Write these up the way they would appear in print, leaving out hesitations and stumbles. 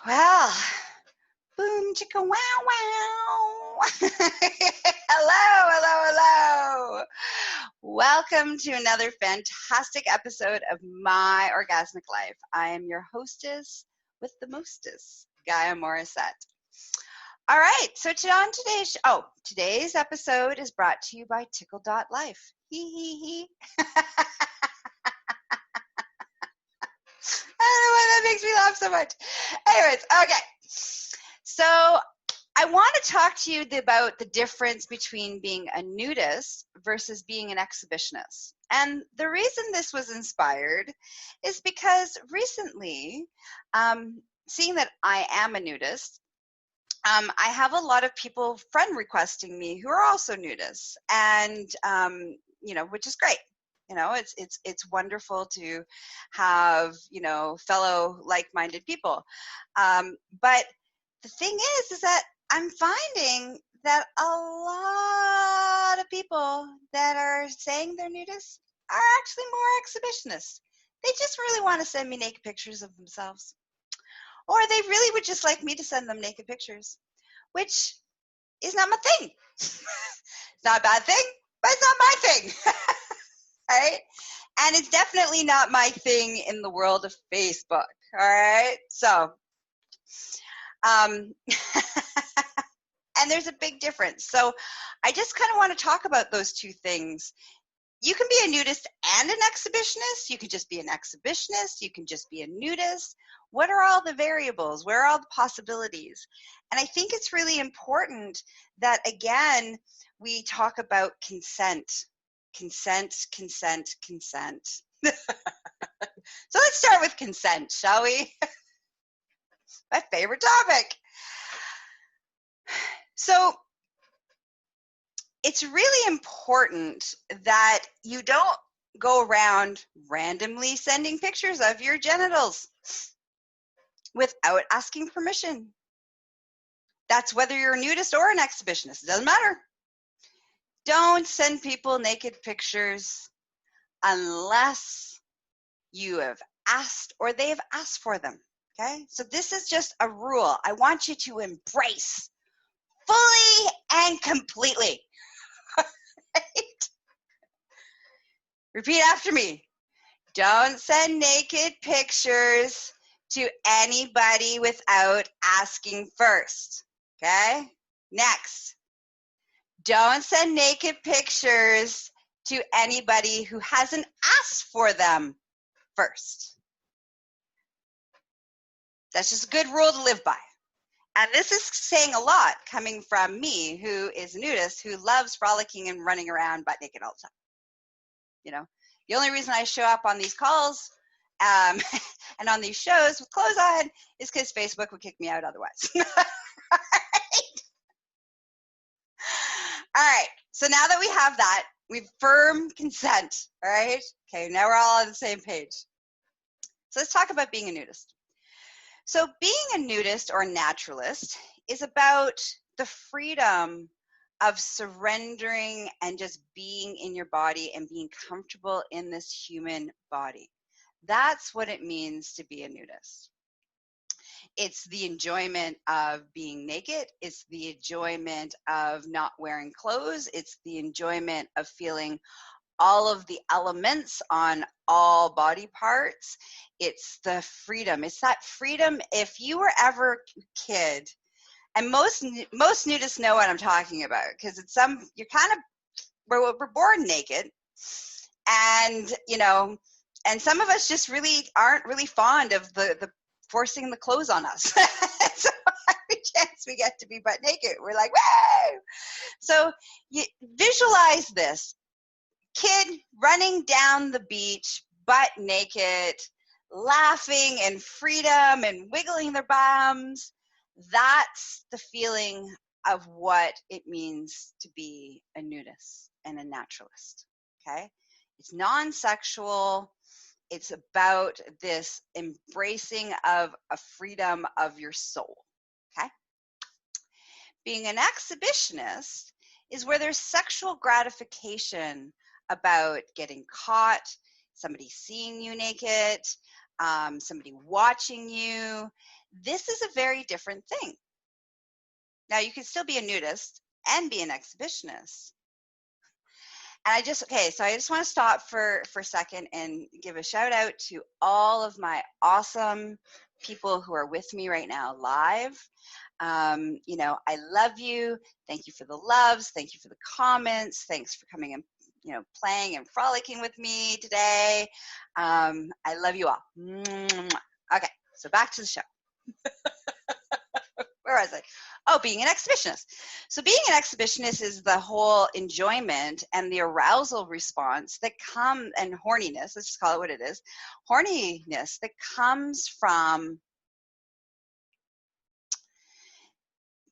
Well, boom, chicka, wow, wow. Hello. Welcome to another fantastic episode of My Orgasmic Life. I am your hostess with the mostest, Gaia Morrissette. All right, so today's episode is brought to you by ticklelife. I don't know why that makes me laugh so much. Anyways, okay. So I want to talk to you about the difference between being a nudist versus being an exhibitionist. And the reason this was inspired is because recently, seeing that I am a nudist, I have a lot of people friend requesting me who are also nudists, and which is great. It's wonderful to have, fellow like-minded people. But the thing is that I'm finding that a lot of people that are saying they're nudists are actually more exhibitionists. They just really want to send me naked pictures of themselves. Or they really would just like me to send them naked pictures, which is not my thing. It's not a bad thing, but it's not my thing. Right? And it's definitely not my thing in the world of Facebook. All right? So, and there's a big difference. So I just kind of want to talk about those two things. You can be a nudist and an exhibitionist. You can just be an exhibitionist. You can just be a nudist. What are all the variables? Where are all the possibilities? And I think it's really important that, again, we talk about consent. Consent. So let's start with consent, shall we? My favorite topic. So it's really important that you don't go around randomly sending pictures of your genitals without asking permission. That's whether you're a nudist or an exhibitionist. It doesn't matter. Don't send people naked pictures unless you have asked or they have asked for them. Okay? So this is just a rule I want you to embrace fully and completely. Right? Repeat after me. Don't send naked pictures to anybody without asking first. Okay? Next. Don't send naked pictures to anybody who hasn't asked for them first. That's just a good rule to live by. And this is saying a lot coming from me, who is a nudist, who loves frolicking and running around butt naked all the time. The only reason I show up on these calls and on these shows with clothes on is because Facebook would kick me out otherwise. All right. So now that we have that, we've firm consent. All right. Okay. Now we're all on the same page. So let's talk about being a nudist. So being a nudist or naturalist is about the freedom of surrendering and just being in your body and being comfortable in this human body. That's what it means to be a nudist. It's the enjoyment of being naked. It's the enjoyment of not wearing clothes. It's the enjoyment of feeling all of the elements on all body parts. It's the freedom. It's that freedom. If you were ever a kid, and most nudists know what I'm talking about, because we're born naked, and and some of us just really aren't really fond of the forcing the clothes on us. So every chance we get to be butt naked, we're like, woo! So you visualize this kid running down the beach, butt naked, laughing and freedom and wiggling their bums. That's the feeling of what it means to be a nudist and a naturalist. Okay? It's non-sexual. It's about this embracing of a freedom of your soul. Okay? Being an exhibitionist is where there's sexual gratification about getting caught, somebody seeing you naked, somebody watching you. This is a very different thing. Now, you can still be a nudist and be an exhibitionist. And I just want to stop for a second and give a shout out to all of my awesome people who are with me right now live. I love you. Thank you for the loves. Thank you for the comments. Thanks for coming and, playing and frolicking with me today. I love you all. Okay, so back to the show. Where was I? Oh, being an exhibitionist. So being an exhibitionist is the whole enjoyment and the arousal response that comes, and horniness, let's just call it what it is, horniness that comes from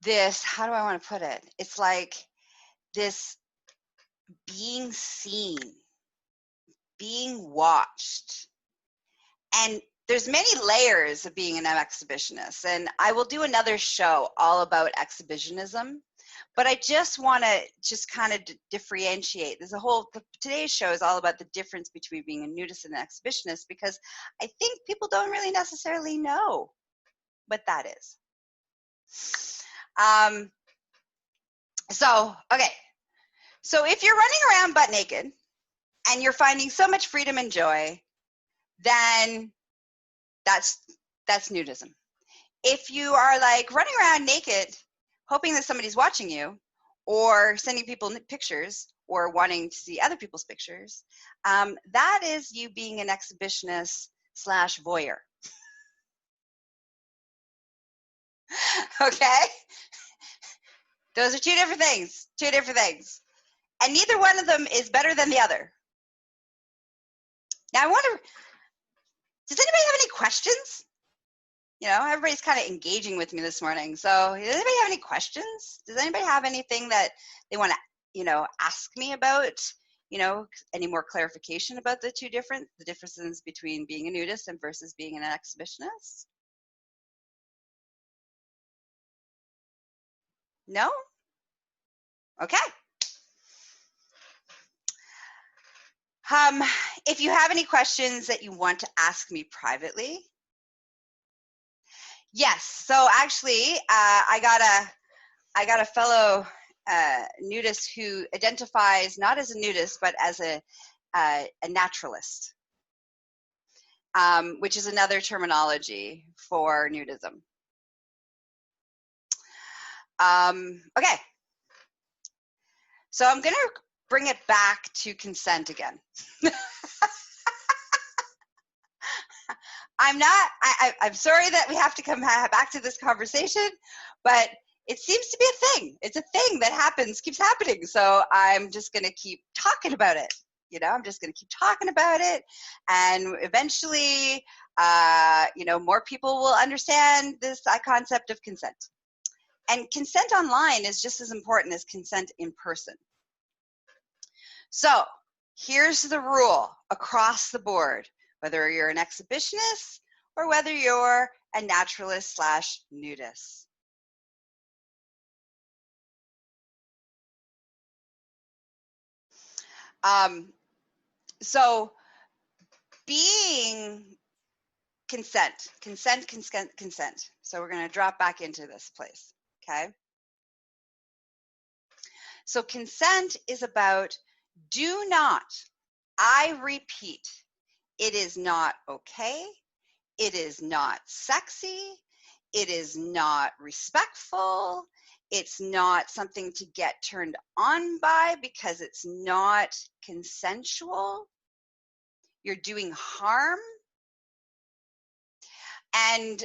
this, how do I want to put it? It's like this being seen, being watched. And there's many layers of being an exhibitionist, and I will do another show all about exhibitionism, but I just want to kind of differentiate. Today's show is all about the difference between being a nudist and an exhibitionist, because I think people don't really necessarily know what that is. So if you're running around butt naked and you're finding so much freedom and joy, then that's nudism. If you are like running around naked, hoping that somebody's watching you, or sending people pictures, or wanting to see other people's pictures, that is you being an exhibitionist / voyeur. Okay? Those are two different things. And neither one of them is better than the other. Now I wonder, does anybody have any questions? Everybody's kind of engaging with me this morning. So does anybody have any questions? Does anybody have anything that they want to, ask me about? Any more clarification about the differences between being a nudist and versus being an exhibitionist? No? Okay. If you have any questions that you want to ask me privately. Yes. So actually, I got a fellow nudist who identifies not as a nudist, but as a naturalist, which is another terminology for nudism. Okay. So I'm going to bring it back to consent again. I'm sorry that we have to come back to this conversation, but it seems to be a thing. It's a thing that keeps happening. So I'm just going to keep talking about it. I'm just going to keep talking about it. And eventually, more people will understand this concept of consent. And consent online is just as important as consent in person. So here's the rule across the board, whether you're an exhibitionist or whether you're a naturalist / nudist. So being consent. So we're going to drop back into this place, okay? So consent is about do not, I repeat, it is not okay, it is not sexy, it is not respectful, it's not something to get turned on by because it's not consensual. You're doing harm. And,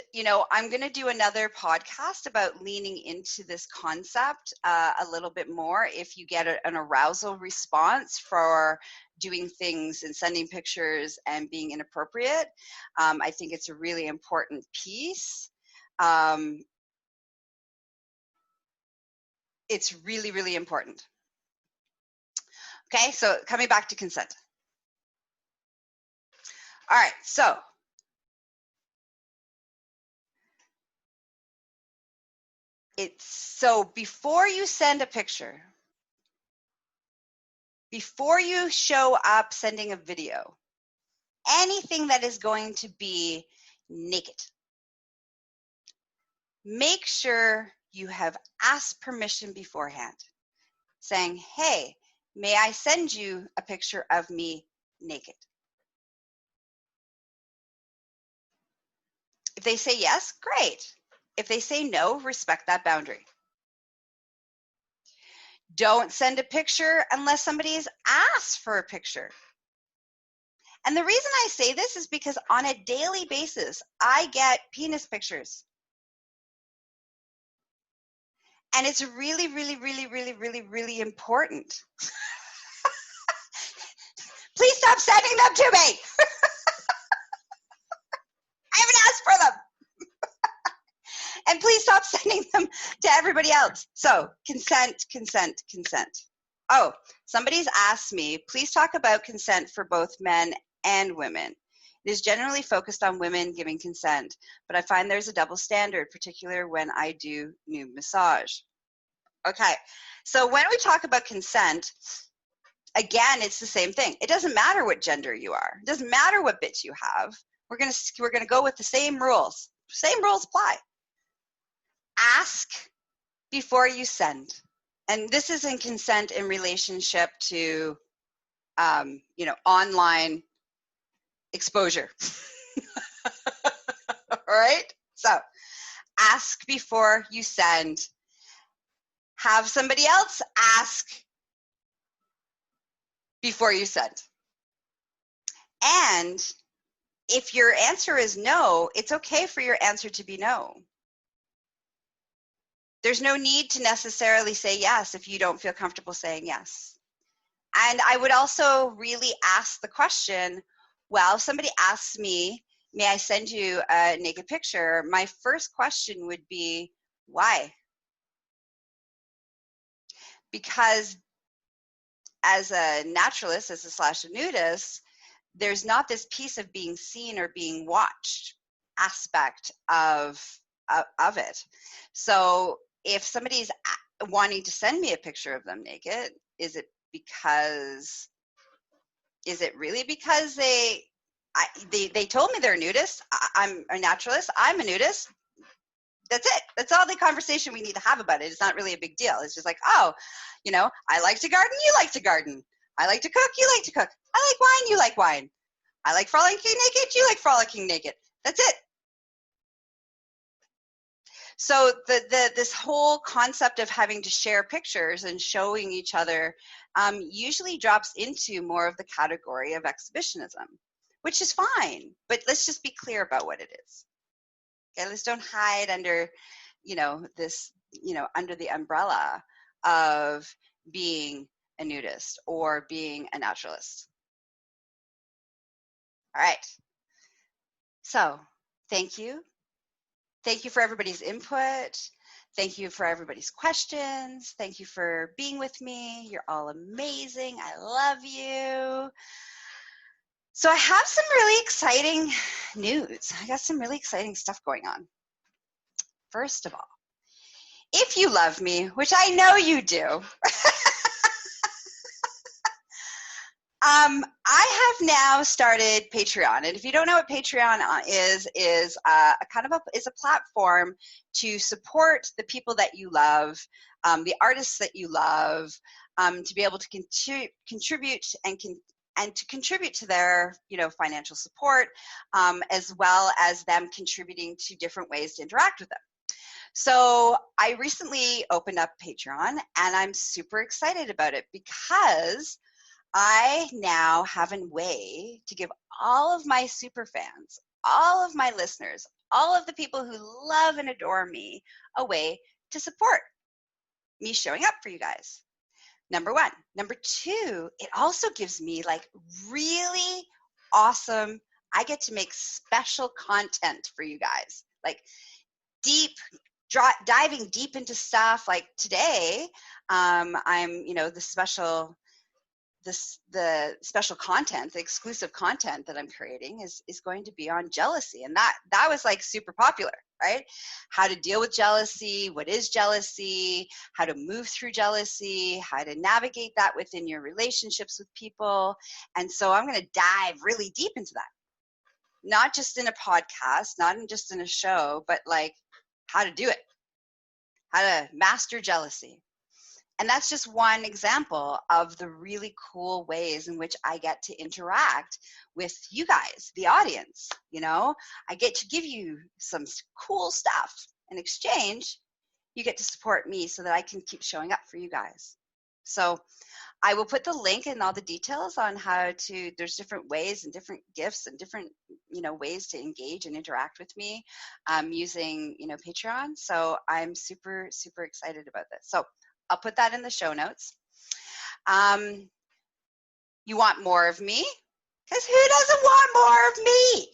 I'm going to do another podcast about leaning into this concept a little bit more. If you get an arousal response for doing things and sending pictures and being inappropriate, I think it's a really important piece. It's really, really important. Okay, so coming back to consent. All right, so before you send a picture, before you show up sending a video, anything that is going to be naked, make sure you have asked permission beforehand, saying, hey, may I send you a picture of me naked? If they say yes, great. If they say no, respect that boundary. Don't send a picture unless somebody's asked for a picture. And the reason I say this is because on a daily basis, I get penis pictures. And it's really, really, really, really, really, really important. Please stop sending them to me. I haven't asked for them. And please stop sending them to everybody else. So consent, consent, consent. Oh, somebody's asked me, please talk about consent for both men and women. It is generally focused on women giving consent, but I find there's a double standard, particularly when I do nude massage. Okay, so when we talk about consent, again, it's the same thing. It doesn't matter what gender you are. It doesn't matter what bits you have. We're gonna go with the same rules. Same rules apply. Ask before you send. And this is in consent in relationship to, online exposure. All right? So ask before you send. Have somebody else ask before you send. And if your answer is no, it's okay for your answer to be no. There's no need to necessarily say yes if you don't feel comfortable saying yes. And I would also really ask the question, well, if somebody asks me, may I send you a naked picture? My first question would be, why? Because as a naturalist, as a /nudist, there's not this piece of being seen or being watched aspect of it. So if somebody's wanting to send me a picture of them naked, is it really because they told me they're a nudist? I'm a naturalist. I'm a nudist. That's it. That's all the conversation we need to have about it. It's not really a big deal. It's just like, oh, I like to garden. You like to garden. I like to cook. You like to cook. I like wine. You like wine. I like frolicking naked. You like frolicking naked. That's it. So this whole concept of having to share pictures and showing each other usually drops into more of the category of exhibitionism, which is fine. But let's just be clear about what it is. Okay, let's don't hide under, this, under the umbrella of being a nudist or being a naturalist. All right. So thank you. Thank you for everybody's input. Thank you for everybody's questions. Thank you for being with me. You're all amazing. I love you. So I have some really exciting news. I got some really exciting stuff going on. First of all, if you love me, which I know you do, I have now started Patreon, and if you don't know what Patreon is a platform to support the people that you love, the artists that you love, to be able to contribute and to contribute to their financial support, as well as them contributing to different ways to interact with them. So I recently opened up Patreon, and I'm super excited about it because I now have a way to give all of my super fans, all of my listeners, all of the people who love and adore me, a way to support me showing up for you guys. Number one. Number two, it also gives me really awesome, I get to make special content for you guys, diving deep into stuff. Like today, I'm, the special content, the exclusive content that I'm creating is going to be on jealousy. And that was super popular, right? How to deal with jealousy, what is jealousy, how to move through jealousy, how to navigate that within your relationships with people. And so I'm going to dive really deep into that. not just in a podcast, not just in a show, but like how to do it, how to master jealousy. And that's just one example of the really cool ways in which I get to interact with you guys, the audience. You know, I get to give you some cool stuff in exchange. You get to support me so that I can keep showing up for you guys. So I will put the link and all the details on how to, there's different ways and different gifts and different, you know, ways to engage and interact with me using, you know, Patreon. So I'm super, super excited about this. So I'll put that in the show notes. You want more of me? Because who doesn't want more of me?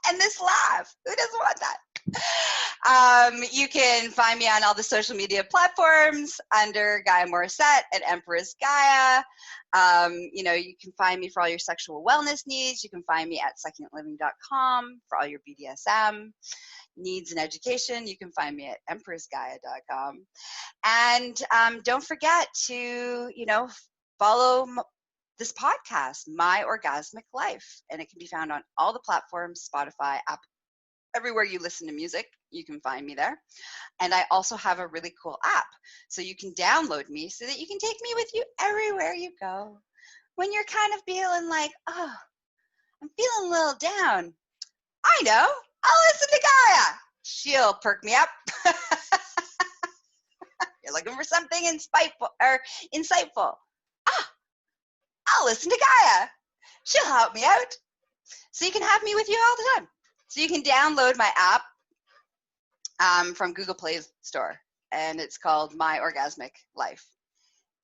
And this laugh, who doesn't want that? You can find me on all the social media platforms under Gaia Morrissette and Empress Gaia. You know, you can find me for all your sexual wellness needs. You can find me at succulentliving.com for all your BDSM needs and education. You can find me at empressgaia.com. And don't forget to, you know, follow this podcast, My Orgasmic Life. And it can be found on all the platforms, Spotify, Apple, everywhere you listen to music, you can find me there. And I also have a really cool app. So you can download me so that you can take me with you everywhere you go. When you're kind of feeling like, oh, I'm feeling a little down. I know, I'll listen to Gaia. She'll perk me up. You're looking for something insightful. I'll listen to Gaia. She'll help me out. So you can have me with you all the time. So you can download my app from Google Play Store, and it's called My Orgasmic Life.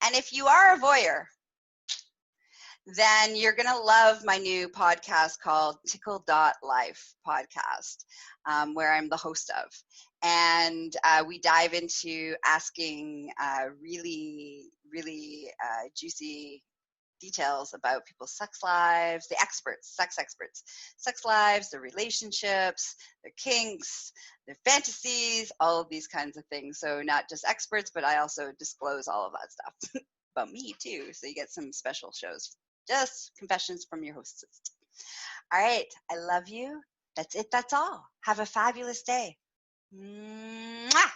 And if you are a voyeur, then you're going to love my new podcast called Ticklelife podcast, where I'm the host of. And we dive into asking really, really juicy details about people's sex lives, the experts, sex lives, their relationships, their kinks, their fantasies, all of these kinds of things. So not just experts, but I also disclose all of that stuff about me too. So you get some special shows, just confessions from your hostess. All right. I love you. That's it. That's all. Have a fabulous day. Mwah!